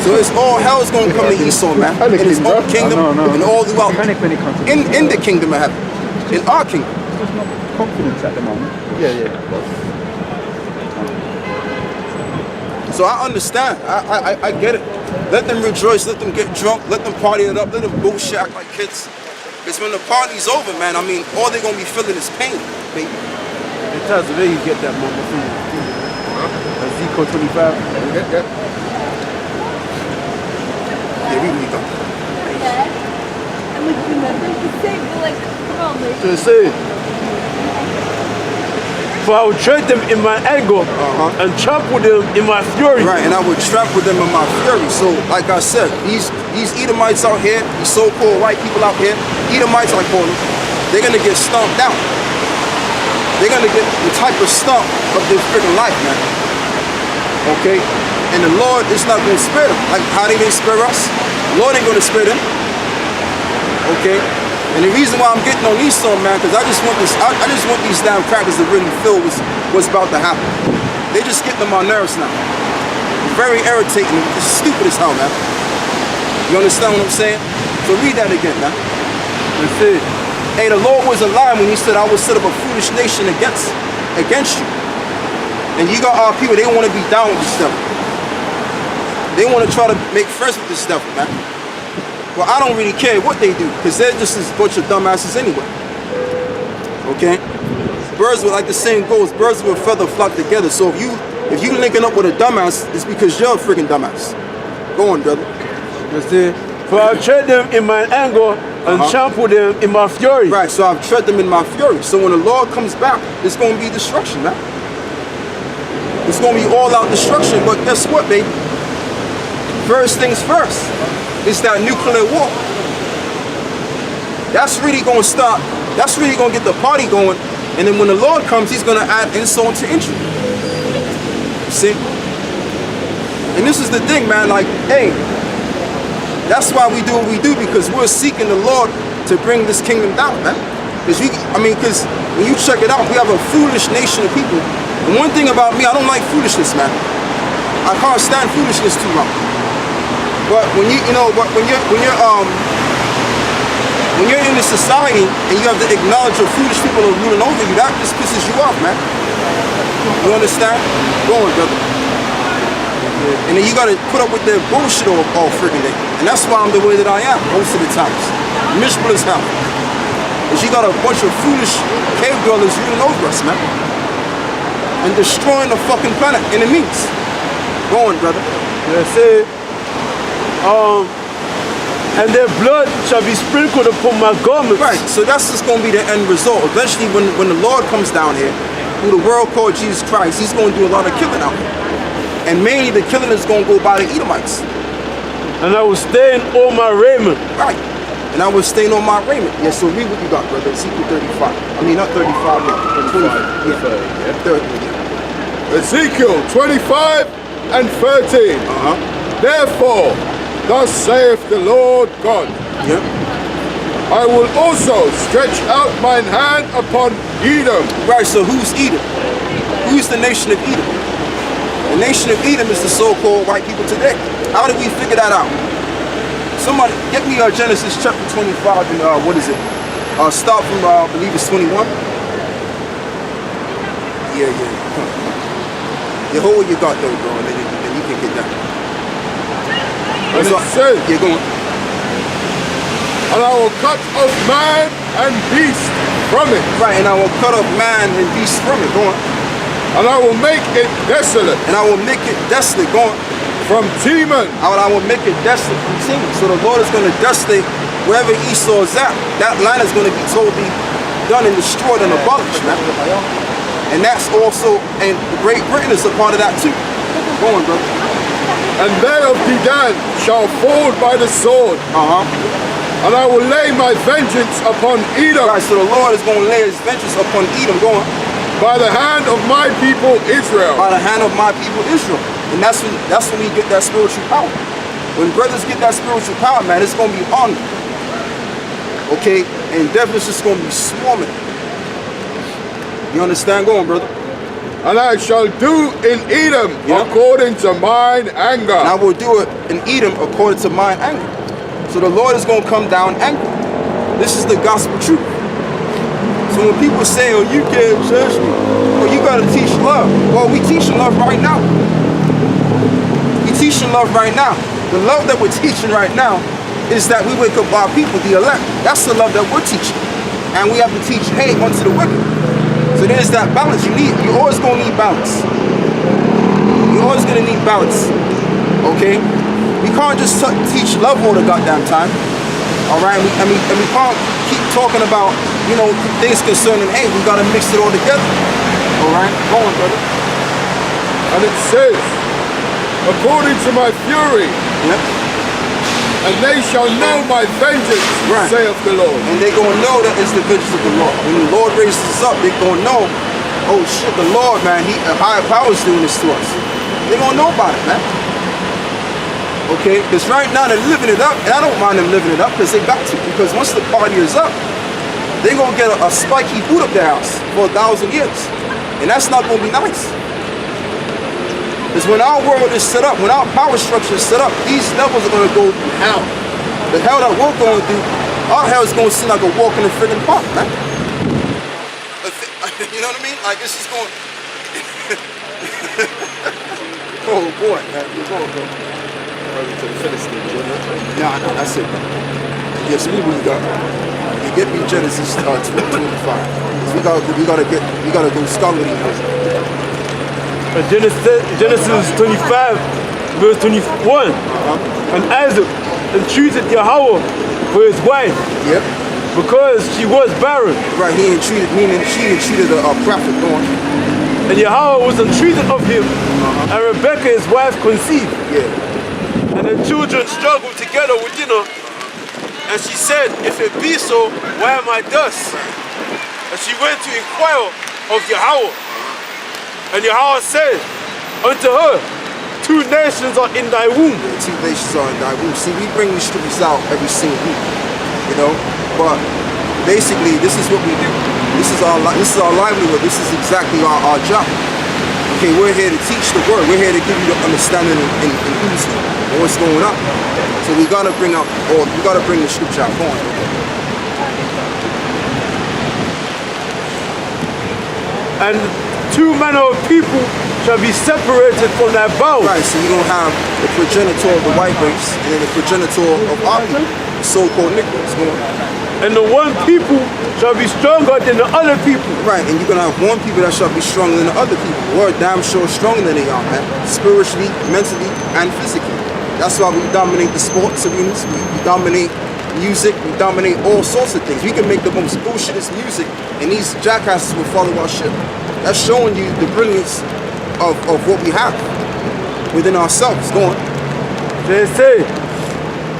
So it's all hell's gonna come to Esau, man. In his own kingdom and all throughout in the kingdom of heaven. In our kingdom. There's not confidence at the moment. Yeah. So I understand. I get it. Let them rejoice, let them get drunk, let them party it up, let them bullshit act like kids. Because when the party's over, man, I mean, all they're gonna be feeling is pain, baby. In terms of where you get that mama from, Ezekiel 25. Yeah, we need them. And like, remember, the same, like, come on, like. To say, for I will tread them in my anger and trample them in my fury. Right, and I would trample them in my fury. So, like I said, these Edomites out here, these so-called white people out here, Edomites I call them, they're gonna get stomped out. They're gonna get the type of stomp of their freaking life, man. Okay? And the Lord is not gonna spare them. Like how they didn't spare us, the Lord ain't gonna spare them. Okay? And the reason why I'm getting on Esau, man, because I just want these damn crackers to really feel what's about to happen. They just getting on my nerves now. Very irritating. It's stupid as hell, man. You understand what I'm saying? So read that again, man. That's it. Hey, the Lord wasn't lying when he said I would set up a foolish nation against you. And you got our people, they want to be down with this stuff. They want to try to make friends with this stuff, man. Well, I don't really care what they do, because they're just a bunch of dumbasses anyway. Okay? Birds with, like the saying goes, birds with a feather flock together. So if you linking up with a dumbass, it's because you're a freaking dumbass. Go on, brother. That's it. For I'll tread them in my anger and trample them in my fury. Right, so I've tread them in my fury. So when the Lord comes back, it's going to be destruction, man. It's going to be all out destruction. But guess what, baby? First things first. It's that nuclear war. That's really going to start. That's really going to get the party going. And then when the Lord comes, he's going to add insult to injury. See? And this is the thing, man. Like, hey, that's why we do what we do, because we're seeking the Lord to bring this kingdom down, man. Because when you check it out, we have a foolish nation of people. And one thing about me, I don't like foolishness, man. I can't stand foolishness too long. But when you're in this society and you have to acknowledge your foolish people are ruling over you, that just pisses you off, man. You understand? Go on, brother. And then you gotta put up with their bullshit all friggin' day. And that's why I'm the way that I am most of the times. Miserable as hell. Because you got a bunch of foolish cave dwellers ruling over us, man. And destroying the fucking planet in the means. Go on, brother. That's it. And their blood shall be sprinkled upon my garments. Right, so that's just going to be the end result. Eventually, when the Lord comes down here, who the world called Jesus Christ, he's going to do a lot of killing out here. And mainly the killing is going to go by the Edomites. And I will stain all my raiment. Right, and I will stain all my raiment. Yeah, so read what you got, brother. Ezekiel 35. I mean, not 35, but 30. Ezekiel 25 and 13. Therefore, thus saith the Lord God, I will also stretch out mine hand upon Edom. Right, so who's Edom? Who's the nation of Edom? The nation of Edom is the so-called white people today. How did we figure that out? Somebody, get me Genesis chapter 25 and what is it? Start from, I believe it's 21. Yeah. You hold what you got though, bro, and then you can get that. And it says, yeah, go on. And I will cut off man and beast from it. Right, and I will cut off man and beast from it. Go on. And I will make it desolate. And I will make it desolate. Go on. From Teman. I will make it desolate from Teman. So the Lord is going to desolate wherever Esau is at. That land is going to be totally done and destroyed and abolished, man. And that's also, and Great Britain is a part of that too. Go on, brother. And they of Dedan shall fall by the sword. And I will lay my vengeance upon Edom. Right, so the Lord is going to lay his vengeance upon Edom. Go on. By the hand of my people Israel. By the hand of my people Israel. And that's when we get that spiritual power. When brothers get that spiritual power, man, it's going to be on them. Okay? And death is just going to be swarming. You understand? Go on, brother. And I shall do in Edom Yeah. according to mine anger. And I will do it in Edom according to mine anger. So the Lord is going to come down angry. This is the gospel truth. So when people say, oh, you can't judge me, well, you got to teach love. Well, we teaching love right now. We teaching love right now. The love that we're teaching right now is that we wake up our people, the elect. That's the love that we're teaching. And we have to teach hate unto the wicked. So there's that balance. You're always going to need balance. You're always going to need balance. Okay? We can't just teach love all the goddamn time. All right? And we can't keep talking about, you know, things concerning hate. We got to mix it all together. All right? Go on, brother. And it says, according to my fury, Yep. and they shall know my vengeance, Right. saith the Lord. And they're going to know that it's the vengeance of the Lord. When the Lord raises us up, they're going to know, oh shit, the Lord, man, a higher power is doing this to us. They're going to know about it, man. Okay? Because right now they're living it up, and I don't mind them living it up because they got to. Because once the party is up, they're going to get a spiky boot up their house for 1,000 years. And that's not going to be nice. Because when our world is set up, when our power structure is set up, these levels are going to go through hell. The hell that we're going through, our hell is going to seem like a walk in the friggin' park, man. You know what I mean? Like, it's just going... Oh, boy, man. You're going, bro. To the Philistines, you know? Nah, that's it, bro. Yes, we got... You get me Genesis 25. We gotta go scholarly. Genesis 25, verse 21. And Isaac entreated Yahweh for his wife Yep. because she was barren. Right, he entreated, meaning she entreated a prophet on. And Yahweh was entreated of him. And Rebekah, his wife, conceived. Yeah. And the children struggled together within her. And she said, if it be so, why am I thus? And she went to inquire of Yahweh. And Yahweh said unto her, 2 nations are in thy womb. The 2 nations are in thy womb. See, we bring these scriptures out every single week, you know. But basically, this is what we do. This is our livelihood. This is exactly our job. Okay, we're here to teach the word. We're here to give you the understanding and who's who and what's going on. So we gotta bring out, or we gotta bring the scripture out. Go on. And 2 manner of people shall be separated from thy bowels. Right, so you're gonna have the progenitor of the white race and then the progenitor of our people, the so-called Negroes. Go on. And the one people shall be stronger than the other people. Right, and you're gonna have one people that shall be stronger than the other people. We're damn sure stronger than they are, man. Spiritually, mentally, and physically. That's why we dominate the sports arenas, we dominate music, we dominate all sorts of things. We can make the most bullshitest music, and these jackasses will follow our shit. That's showing you the brilliance of what we have within ourselves. Go on. They say,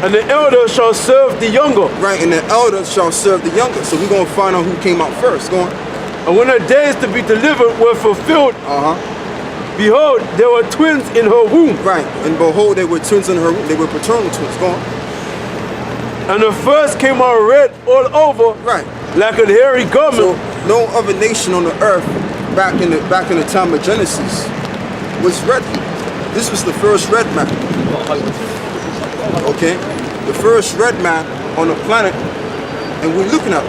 and the elder shall serve the younger. Right, and the elder shall serve the younger. So we're gonna find out who came out first. Go on. And when her days to be delivered were fulfilled, behold, there were twins in her womb. Right, and behold, they were twins in her womb. They were paternal twins. Go on. And the first came out red all over, Right. like a hairy garment. So no other nation on the earth back in the time of Genesis was red people. This was the first red man. Okay? The first red man on the planet, and we're looking at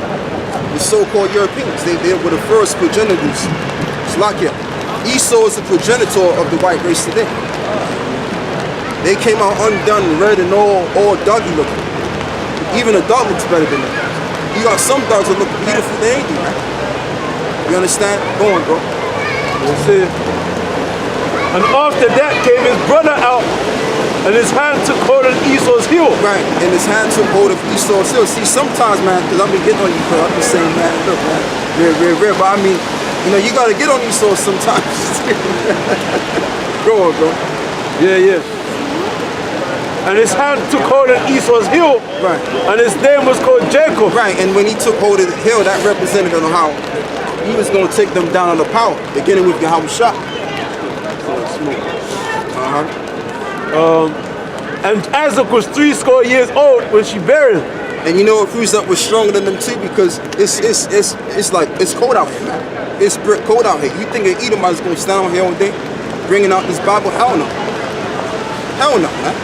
the so-called Europeans. They were the first progenitors. Slovakia. Esau is the progenitor of the white race today. They came out undone, red, and all doggy looking. Even a dog looks better than them. You got some dogs that look beautiful than anything, man. You understand? Go on, bro. That's it. And after that came his brother out, and his hand took hold of Esau's heel. Right, and his hand took hold of Esau's heel. See, sometimes, man, because I've been getting on you, bro. I'm just saying, man, look, man, rare. But I mean, you know, you gotta get on Esau sometimes. Go on, bro. Yeah. And his hand took hold of Esau's heel. Right. And his name was called Jacob. Right, and when he took hold of the hill, that represented on how he was going to take them down on the power, beginning with Yahweh Shah. And Isaac was 80 years old when she buried him. And you know what proves that was stronger than them too? Because it's like, it's cold out here, man. It's brick code out here. You think an Edomite is going to stand out here all day bringing out this Bible? Hell no. Hell no, man.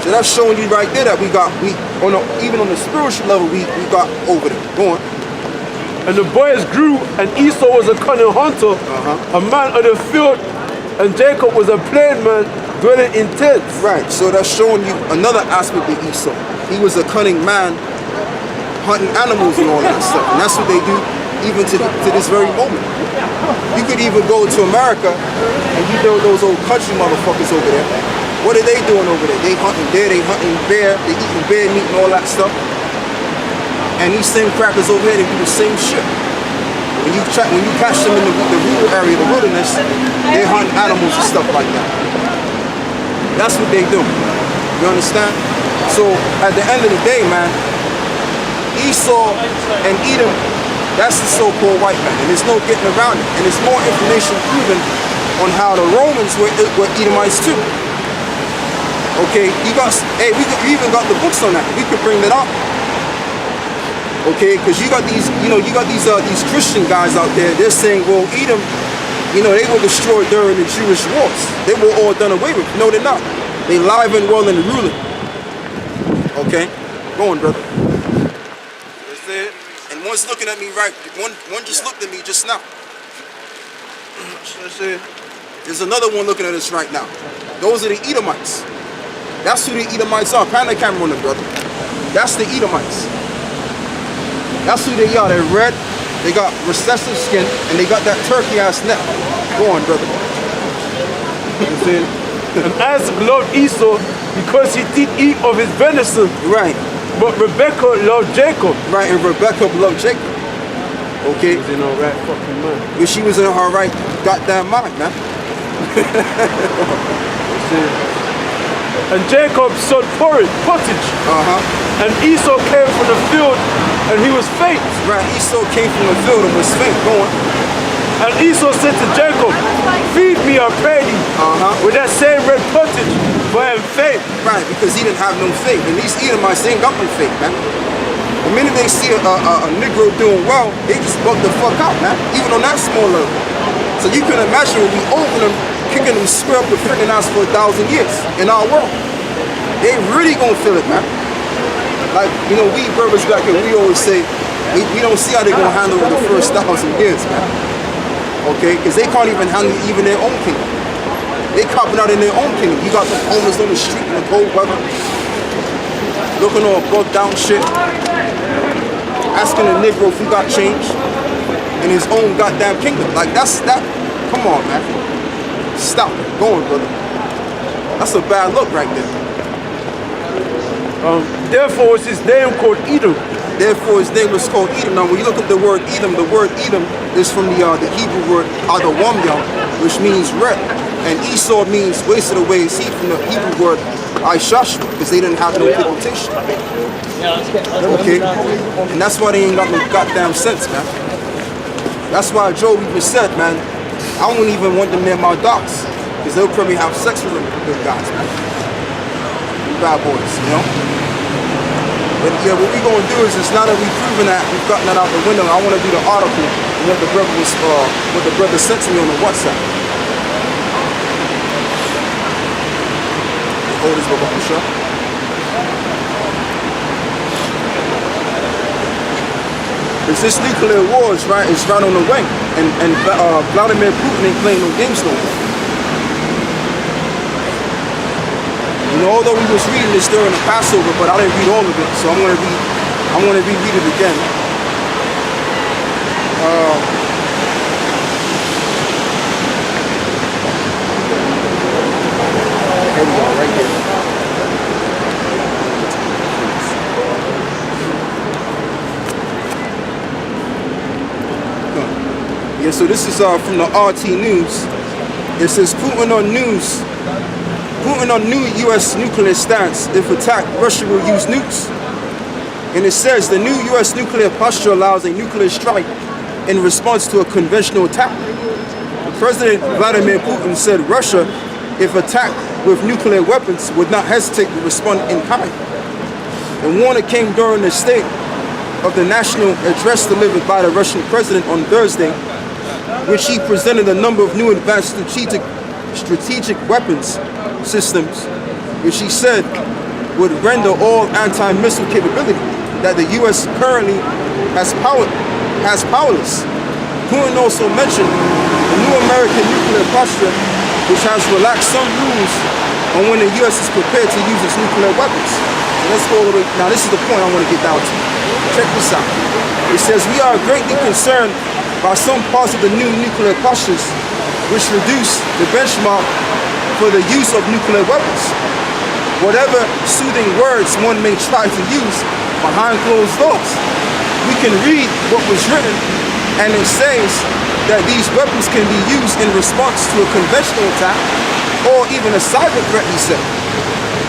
So that's showing you right there that even on the spiritual level, we got over there. Go on. And the boys grew, and Esau was a cunning hunter, a man of the field, and Jacob was a plain man dwelling in tents. Right, so that's showing you another aspect of Esau. He was a cunning man, hunting animals and all that stuff. And that's what they do even to this very moment. You could even go to America, and you know those old country motherfuckers over there. What are they doing over there? They hunting deer, they hunting bear, they eating bear meat and all that stuff. And these same crackers over here, they do the same shit. When you catch them in the rural area, the wilderness, they're hunting animals and stuff like that. That's what they do. You understand? So at the end of the day, man, Esau and Edom, that's the so-called white man, and there's no getting around it. And there's more information proven on how the Romans were Edomites too. Okay, we even got the books on that. We could bring that up. Okay, because you got these Christian guys out there. They're saying, well, Edom, they were destroyed during the Jewish wars. They were all done away with. No, they're not. They live and well and ruling. Okay, go on, brother. That's it. And one's looking at me right. One just looked at me just now. That's it. There's another one looking at us right now. Those are the Edomites. That's who the Edomites are. Pan the camera on them, brother. That's the Edomites. That's who they are. They're red, they got recessive skin, and they got that turkey ass neck. Go on, brother. And Isaac loved Esau because he did eat of his venison. Right. But Rebecca loved Jacob. Right, and Rebecca loved Jacob. Okay. She was in her right fucking mind. But she was in her right goddamn mind, man. And Jacob sowed pottage. And Esau came from the field and he was faint. Right, Esau came from the field and was faint. Go on. And Esau said to Jacob, feed me, I pray thee, with that same red pottage, for I am faint. Right, because he didn't have no faith. And these Edomites, they ain't got no faith, man. The minute they see a Negro doing well, they just bug the fuck out, man. Even on that small level. So you can imagine when we open them, kicking them square up the freaking ass for 1,000 years in our world. They really gonna feel it, man. Like, we brothers back here, we always say, we don't see how they're gonna handle it the first 1,000 years, man. Okay, because they can't even handle even their own kingdom. They copping out in their own kingdom. You got the homeless on the street in the cold weather, looking all broke down shit, asking a Negro if he got change in his own goddamn kingdom. Like, come on, man. Stop it. Go on, brother. That's a bad look right there. Therefore was his name called Edom. Therefore his name was called Edom. Now when you look at the word Edom is from the Hebrew word Adawamya, which means red. And Esau means wasted away his heat from the Hebrew word Ishashua, because they didn't have no pigmentation. Okay? And that's why they ain't got no goddamn sense, man. That's why Job even said, man, I wouldn't even want them near my dogs, because they'll probably have sex with them guys, man. Bad boys, But yeah, what we gonna do is now that we've proven that, we've gotten that out the window, I wanna do the article and what the brother sent to me on the WhatsApp. Hold this book up for sure. It's this nuclear wars, right? It's right on the way. And Vladimir Putin ain't playing no games no more. Although we was reading this during the Passover, but I didn't read all of it, so I'm gonna reread it again. Here we go, right here. Yeah, so this is from the RT News. It says Putin on new U.S. nuclear stance. If attacked, Russia will use nukes. And it says the new U.S. nuclear posture allows a nuclear strike in response to a conventional attack. President Vladimir Putin said Russia, if attacked with nuclear weapons, would not hesitate to respond in kind. The warning came during the State of the National address delivered by the Russian president on Thursday, which he presented a number of new advanced strategic weapons systems, which he said would render all anti-missile capability that the U.S. currently has powerless. Putin also mentioned the new American nuclear posture, which has relaxed some rules on when the U.S. is prepared to use its nuclear weapons. So let's go all the way. Now this is the point I want to get down to. Check this out. It says, we are greatly concerned by some parts of the new nuclear postures which reduce the benchmark for the use of nuclear weapons. Whatever soothing words one may try to use behind closed doors, we can read what was written, and it says that these weapons can be used in response to a conventional attack or even a cyber threat, he said.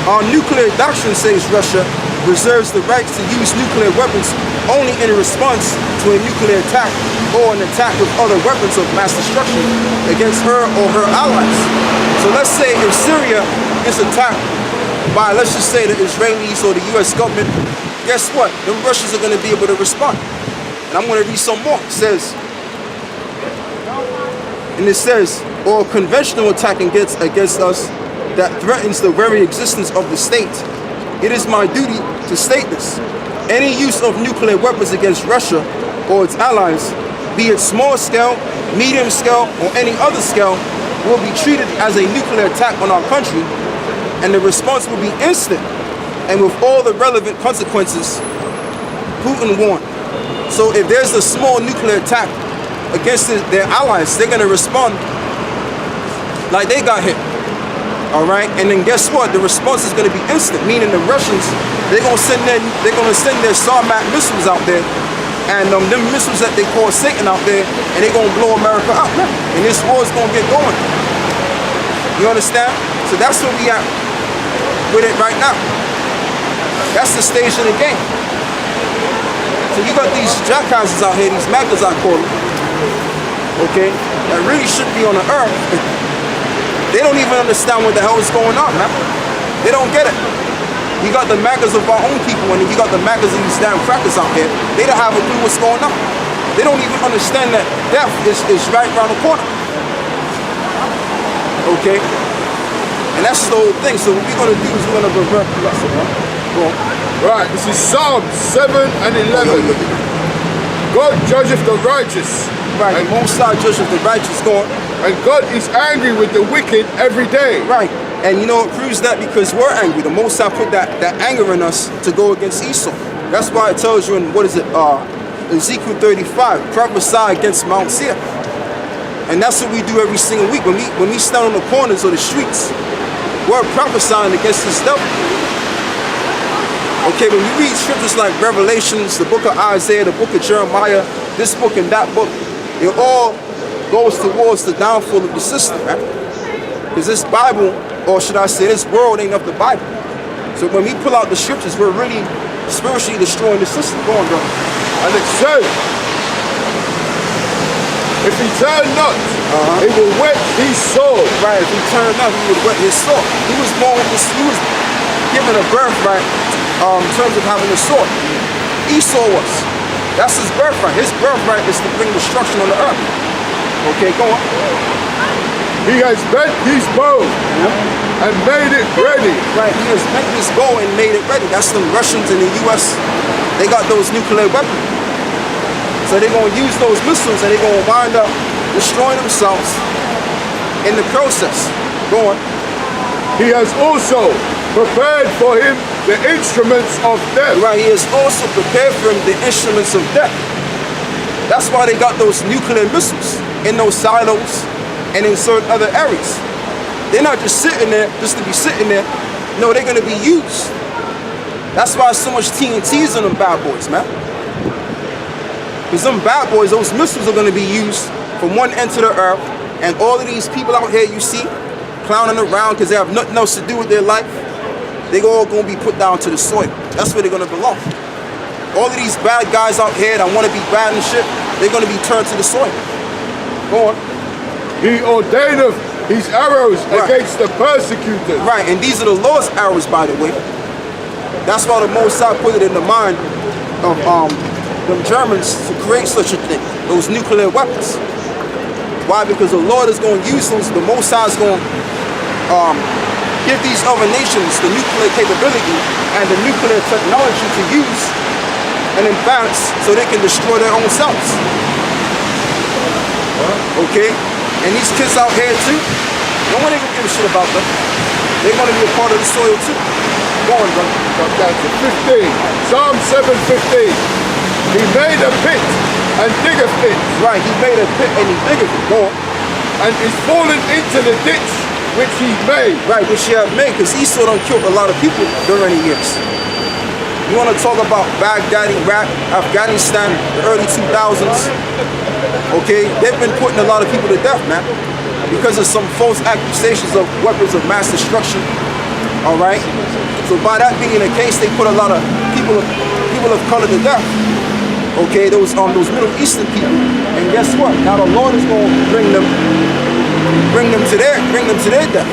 Our nuclear doctrine, says Russia, reserves the right to use nuclear weapons only in response to a nuclear attack or an attack with other weapons of mass destruction against her or her allies. So let's say if Syria is attacked by, let's just say, the Israelis or the US government, guess what? The Russians are going to be able to respond. And I'm going to read some more. It says, or conventional attack against us that threatens the very existence of the state. It is my duty to state this. Any use of nuclear weapons against Russia or its allies, be it small scale, medium scale, or any other scale, will be treated as a nuclear attack on our country, and the response will be instant and with all the relevant consequences, Putin warned. So if there's a small nuclear attack against their allies, they're going to respond like they got hit. All right, and then guess what? The response is going to be instant, meaning the Russians, they're going to send their Sarmat missiles out there, and them missiles that they call Satan out there, and they're going to blow America up, and this war is going to get going. You understand? So that's where we at with it right now. That's the stage of the game. So you got these jackasses out here, these MAGAs I call them, okay, that really shouldn't be on the earth. They don't even understand what the hell is going on, man. They don't get it. You got the MAGAs of our own people, and you got the MAGAs of these damn crackers out here. They don't have a clue what's going on. They don't even understand that death is right around the corner. Okay? And that's the whole thing. So what we're going to do is we're going to revert the lesson, right? Go on. Right, this is Psalm 7 and 11. God judgeth the righteous. Right, the Most High judgeth the righteous. Go on. And God is angry with the wicked every day. Right. And you know it proves that because we're angry. The Most High put that anger in us to go against Esau. That's why it tells you in, Ezekiel 35, prophesy against Mount Seir. And that's what we do every single week. When we stand on the corners or the streets, we're prophesying against this devil. Okay, when we read scriptures like Revelations, the book of Isaiah, the book of Jeremiah, this book and that book, it all goes towards the downfall of the system, right? Because this Bible, or should I say this world, ain't of the Bible. So when we pull out the scriptures, we're really spiritually destroying the system. Go on, brother. And it says, if he turn not, he will whet his sword. Right, if he turned not, he would whet his sword. He was given a birthright in terms of having a sword. Esau was. That's his birthright. His birthright is to bring destruction on the earth. Okay, go on. He has bent his bow and made it ready. Right, he has bent his bow and made it ready. That's the Russians in the US. They got those nuclear weapons. So they're going to use those missiles and they're going to wind up destroying themselves in the process. Go on. He has also prepared for him the instruments of death. Right, he has also prepared for him the instruments of death. That's why they got those nuclear missiles in those silos and in certain other areas. They're not just sitting there just to be sitting there. No, they're going to be used. That's why so much TNT's on them bad boys, man. Because them bad boys, those missiles are going to be used from one end to the earth, and all of these people out here you see clowning around because they have nothing else to do with their life, they're all going to be put down to the soil. That's where they're going to belong. All of these bad guys out here that want to be bad and shit, they're going to be turned to the soil. Go on. He ordaineth his arrows against the persecutors. Right, and these are the Lord's arrows, by the way. That's why the Most High put it in the mind of them Germans to create such a thing, those nuclear weapons. Why? Because the Lord is going to use those, the Most High is going to give these other nations the nuclear capability and the nuclear technology to use and advance so they can destroy their own selves. Okay? And these kids out here too, no one ain't gonna give a shit about them. They're gonna be a part of the soil too. Go on, brother. Come down to 15. Psalm 7:15. He made a pit and diggeth it, Right, he made a pit and he digged it. Go on. and is fallen into the ditch which he made. Right, which he have made, because Esau done killed a lot of people during the years. You want to talk about Baghdad, Iraq, Afghanistan, the early 2000s? Okay, they've been putting a lot of people to death, man, because of some false accusations of weapons of mass destruction. All right, so by that being the case, they put a lot of people of color to death. Okay, those Middle Eastern people, and guess what? Now the Lord is going to bring them to their death.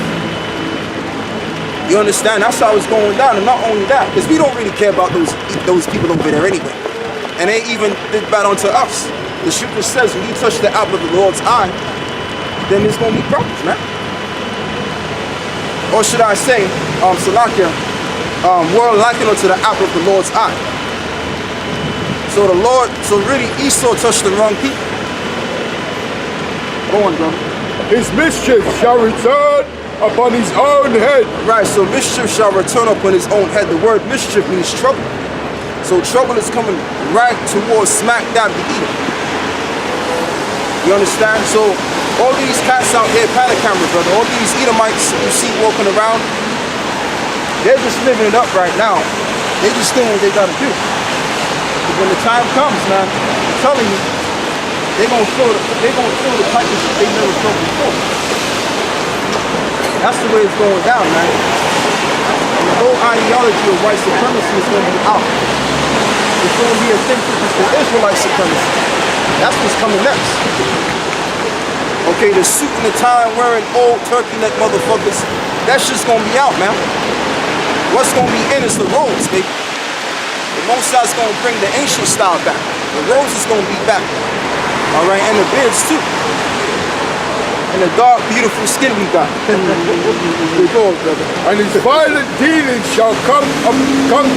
You understand? That's how it's going down. And not only that, because we don't really care about those people over there anyway. And they even did bad unto us. The scripture says when you touch the apple of the Lord's eye, then there's going to be problems, man. Or should I say, Salakia, we're likened unto the apple of the Lord's eye. So really Esau touched the wrong people. Go on, brother. His mischief shall return upon his own head. Right, so mischief shall return upon his own head. The word mischief means trouble. So trouble is coming right towards smack dab the Edom. You understand? So all these cats out there, panic camera, brother, all these Edomites you see walking around, they're just living it up right now. They just doing what they gotta do. But when the time comes, man, I'm telling you, they're gonna feel the punches that they never felt before. That's the way it's going down, man. And the whole ideology of white supremacy is going to be out. It's going to be a thing for Israelite supremacy. That's what's coming next. Okay, the suit and the tie wearing old turkey neck motherfuckers, that's just going to be out, man. What's going to be in is the robes, baby. The Most High's going to bring the ancient style back. The robes is going to be back. All right, and the beards too. And the dark, beautiful skin we got. And his violent dealings shall come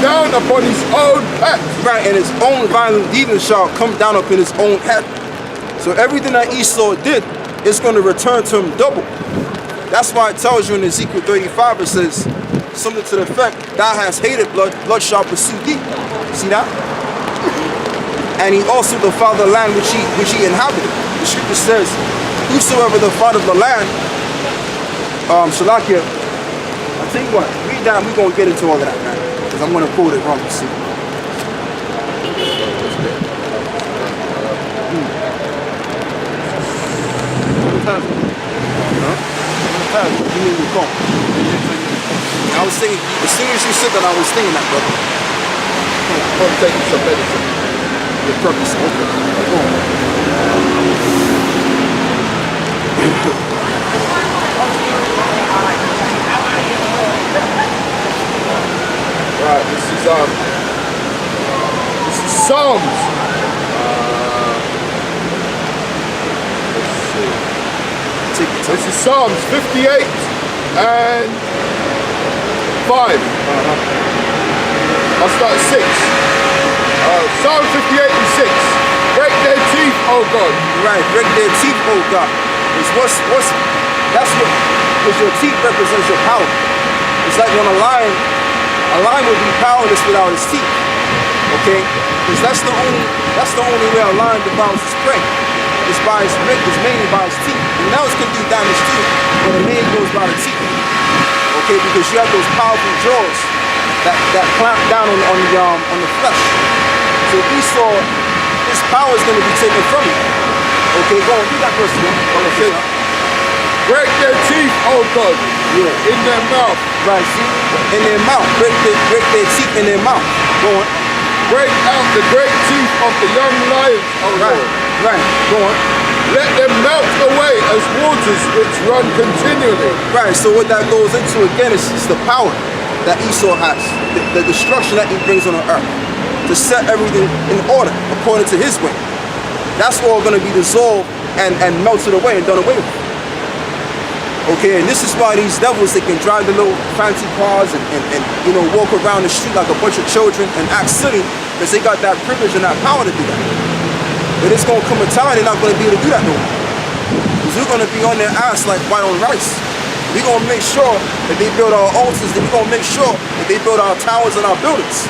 down upon his own head. Right, and his own violent dealings shall come down upon his own head. So everything that Esau did is going to return to him double. That's why it tells you in Ezekiel 35, it says something to the effect, thou hast hated blood, blood shall pursue thee. See that? And he also defiled the land which he inhabited. The scripture says, whosoever defiled the land, Shalakia, I'll tell you what, read down, we're going to get into all of that, man. Because I'm going to quote it wrong, you see. Give me your phone. I was thinking, as soon as you said that, I was thinking that, brother. I'm taking some medicine. Your purpose, okay. Right, this is Psalms. Let's see. This is Psalms 58 and 5. I'll start at 6. Psalm 58 and 6. Break their teeth, oh God. Right, break their teeth, oh God. Because your teeth represents your power. It's like when a lion would be powerless without his teeth. Okay? Because that's the only way a lion devours his prey. It's mainly by his teeth. And else can do damage too, but the main goes by the teeth. Okay, because you have those powerful jaws that clamp down on the flesh. So Esau, his power is going to be taken from him. Okay, go on, read that verse again. Okay. Break their teeth, oh God. Yeah. In their mouth. Right, see? In their mouth. Break their teeth in their mouth. Go on. Break out the great teeth of the young lions, oh Right, Lord. right. Go on. Let them melt away as waters which run continually. Right, so what that goes into again is the power that Esau has. The destruction that he brings on the earth. To set everything in order according to his way. That's all going to be dissolved and melted away and done away with. Okay, and this is why these devils, they can drive the little fancy cars and you know, walk around the street like a bunch of children and act silly, because they got that privilege and that power to do that. But it's gonna come a time they're not gonna be able to do that no more. Because we're gonna be on their ass like white on rice. We're gonna make sure that they build our altars, that we're gonna make sure that they build our towers and our buildings.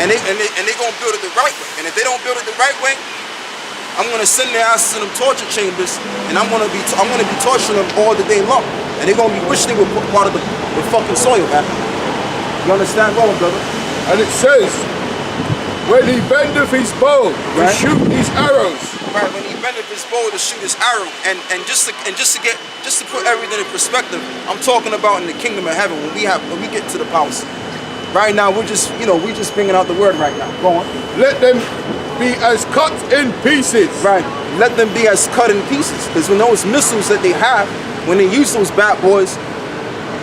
And they gonna build it the right way. And if they don't build it the right way, I'm gonna send their asses in them torture chambers, and I'm gonna be torturing them all the day long. And they're gonna be wishing they were part of the fucking soil, man. You understand, well, brother? And it says, when he bendeth his bow to shoot his arrows. Right, when he bendeth his bow to shoot his arrow, and just to put everything in perspective, I'm talking about in the kingdom of heaven when we get to the palace. Right now, we're just bringing out the word right now. Go on. Let them be as cut in pieces. Right. Let them be as cut in pieces. Because when those missiles that they have, when they use those bad boys,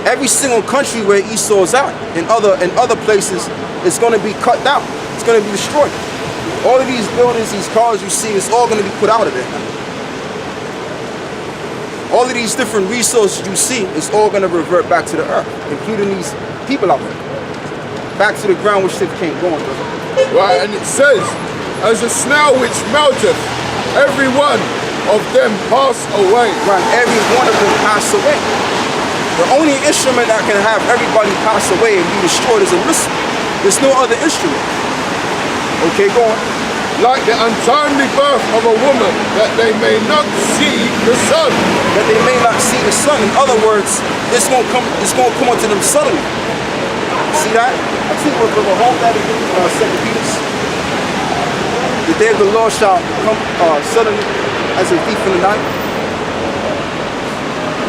every single country where Esau's at, in other places, it's going to be cut down. It's going to be destroyed. All of these buildings, these cars you see, it's all going to be put out of there. All of these different resources you see, it's all going to revert back to the earth, including these people out there. Back to the ground which they came going, brother. Right, and it says, as a snail which melteth, every one of them pass away. Right, every one of them pass away. The only instrument that can have everybody pass away and be destroyed is a missile. There's no other instrument. Okay, go on. Like the untimely birth of a woman, that they may not see the sun. That they may not see the sun. In other words, it's gonna come onto them suddenly. See that? I think we're gonna hold that in 2 Peter. The day of the Lord shall come suddenly as a thief in the night.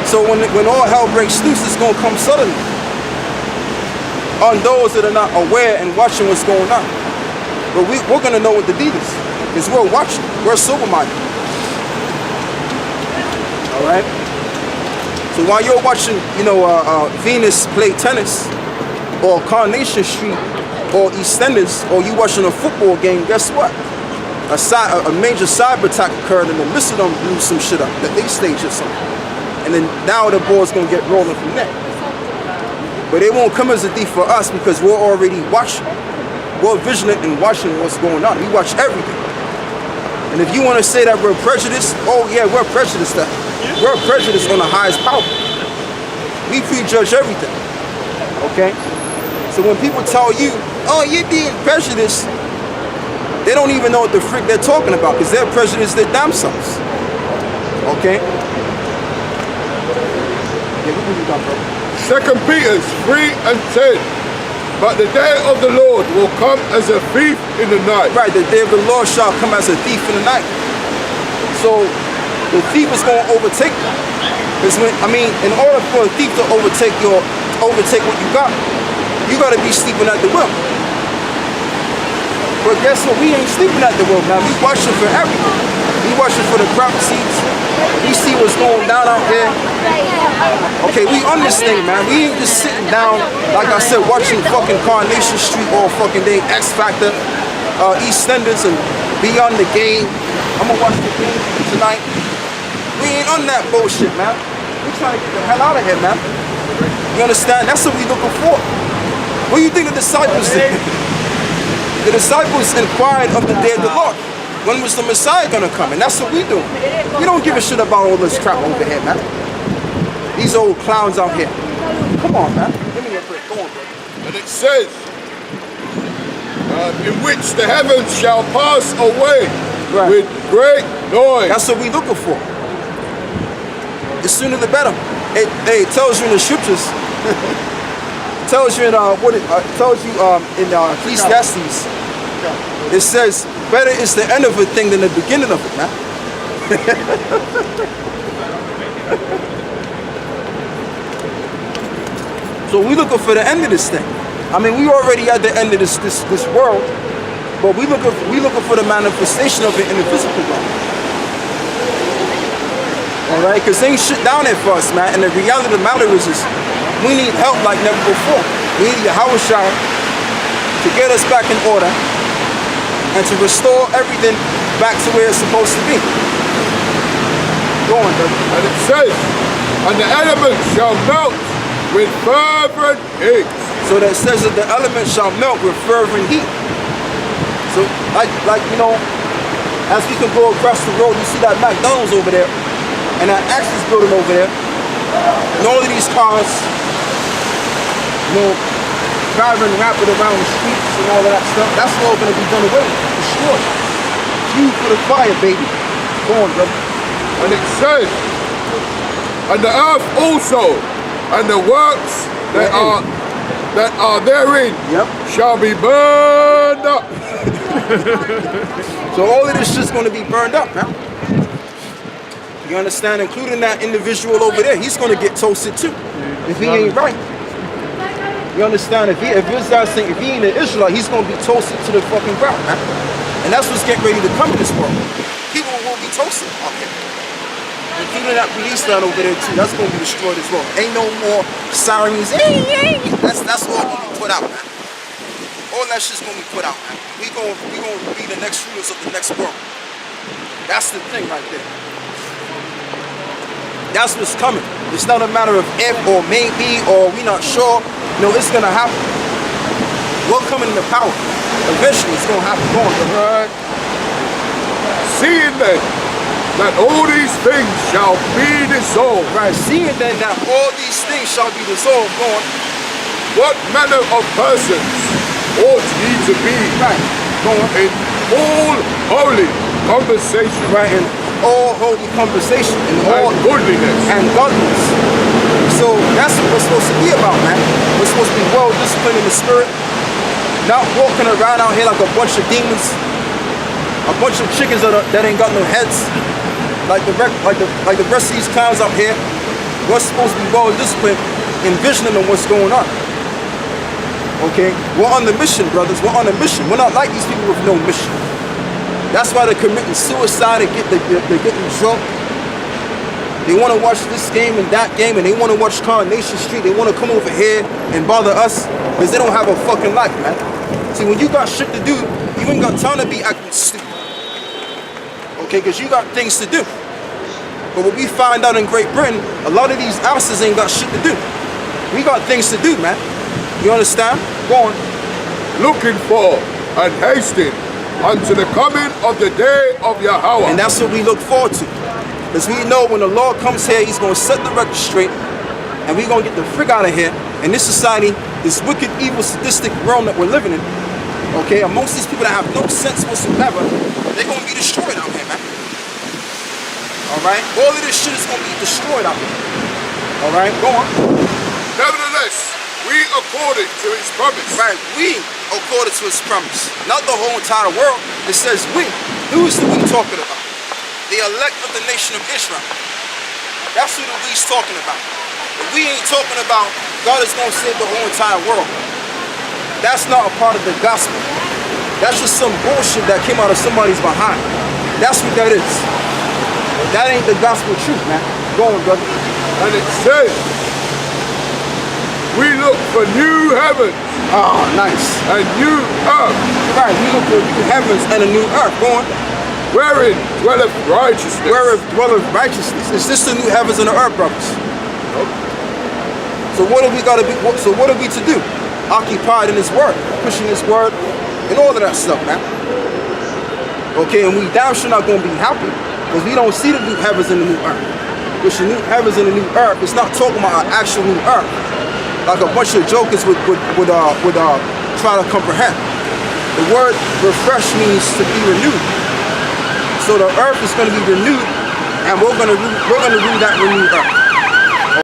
So when all hell breaks loose, it's gonna come suddenly on those that are not aware and watching what's going on. But we're gonna know what the deal is, because we're watching. We're sober-minded. All right. So while you're watching, Venus play tennis, or Carnation Street, or EastEnders, or you watching a football game, guess what? A major cyber attack occurred, and the missile done blew some shit up that they staged or something. And then now the ball's gonna get rolling from there. But it won't come as a thief for us, because we're already watching. We're vigilant and watching what's going on. We watch everything. And if you want to say that we're prejudiced, oh yeah, we're prejudiced. We're prejudiced on the highest power. We prejudge everything. Okay? So when people tell you, oh, you're being prejudiced, they don't even know what the frick they're talking about, because they're prejudiced their damn selves. Okay? Yeah, what you got, bro? 2 Peter 3:10. But the day of the Lord will come as a thief in the night. Right, the day of the Lord shall come as a thief in the night. So the thief is going to overtake you. In order for a thief to overtake what you got to be sleeping at the wheel. But guess what? We ain't sleeping at the wheel, man. We watching for everything. We watching for the prophecies. We see what's going down out there. Okay, we understand, man. We ain't just sitting down, like I said, watching fucking Carnation Street all fucking day, X Factor, EastEnders, and Beyond the Game. I'm gonna watch the game tonight. We ain't on that bullshit, man. We trying to get the hell out of here, man. You understand? That's what we looking for. What do you think the disciples did? The disciples inquired of the day of the Lord. When was the Messiah gonna come? And that's what we do. We don't give a shit about all this crap over here, man. These old clowns out here. Come on, man. Give me a break. Go on, bro. And it says, in which the heavens shall pass away with great noise. That's what we looking for. The sooner the better. It tells you in the scriptures. It tells you in Ecclesiastes. It says, better is the end of a thing than the beginning of it, man. So we looking for the end of this thing. I mean, we already at the end of this world, but we looking for the manifestation of it in the physical world. All right, because things shit down there for us, man. And the reality of the matter is we need help like never before. We need Yahweh Shai to get us back in order and to restore everything back to where it's supposed to be. Go on, brother. And it says, and the elements shall melt with fervent heat. So that says that the elements shall melt with fervent heat. So, like you know, as we can go across the road, you see that McDonald's over there, and that Axis building over there, and all of these cars, you know, driving rapid around the streets and all of that stuff. That's all going to be done away, destroyed. Fuel for the fire, baby. Go on, brother. And it says, and the earth also, and the works that are therein Yep. shall be burned up. So all of this shit's going to be burned up, man. You understand? Including that individual over there, he's going to get toasted too, if he ain't right. You understand? If he ain't an Israelite, he's going to be toasted to the fucking ground, man. And that's what's getting ready to come in this world. People will be toasted out here. Including that police line over there too. That's going to be destroyed as well. Ain't no more sirens. That's all going to be put out, man. All that shit's going to be put out, man. We going to be the next rulers of the next world. That's the thing right there. That's what's coming. It's not a matter of if or maybe or we not sure. No, it's going to happen. We're coming into power. Eventually, it's going to happen. Go on, brother. Right. Seeing then that all these things shall be dissolved. Right, seeing then that all these things shall be dissolved, go on. What manner of persons ought ye to be? Right, go on. In all holy conversation. Right, in all holy conversation, in all And goodliness. and godliness. So that's what we're supposed to be about, man. We're supposed to be well disciplined in the spirit, not walking around out here like a bunch of demons, a bunch of chickens that ain't got no heads, like the rest of these clowns out here. We're supposed to be well disciplined, envisioning on what's going on. Okay, we're on the mission, brothers. We're on a mission. We're not like these people with no mission. That's why they're committing suicide and they're getting drunk. They want to watch this game and that game, and they want to watch Coronation Street. They want to come over here and bother us because they don't have a fucking life, man. See, when you got shit to do, you ain't got time to be acting stupid. Okay, because you got things to do. But what we find out in Great Britain, a lot of these asses ain't got shit to do. We got things to do, man. You understand? Go on. Looking for and hasting unto the coming of the day of Yahweh. And that's what we look forward to. Because we know when the Lord comes here, he's going to set the record straight. And we're going to get the frig out of here. And this society, this wicked, evil, sadistic realm that we're living in, okay, amongst these people that have no sense whatsoever, they're going to be destroyed out here, man. Alright? All of this shit is going to be destroyed out here. Alright? Go on. Nevertheless, we according to his promise. Right, we according to his promise. Not the whole entire world. It says we. Who's the we talking about? The elect of the nation of Israel. That's who the we's talking about. But we ain't talking about God is going to save the whole entire world. That's not a part of the gospel. That's just some bullshit that came out of somebody's behind. That's what that is. That ain't the gospel truth, man. Go on, brother. And it says, we look for new heavens Oh, nice. and new earth, Right, we look for new heavens and a new earth. Go on. wherein dwelleth righteousness. Where dwelleth righteousness. Is this the new heavens and the earth, brothers? So what are we gotta be? So what are we to do? Occupied in His word, pushing His word, and all of that stuff, man. Okay, and we damn sure not gonna be happy because we don't see the new heavens and the new earth. Which the new heavens and the new earth, it's not talking about an actual new earth, like a bunch of jokers would try to comprehend. The word refresh means to be renewed. So the earth is going to be renewed, and we're going to rule that renewed earth.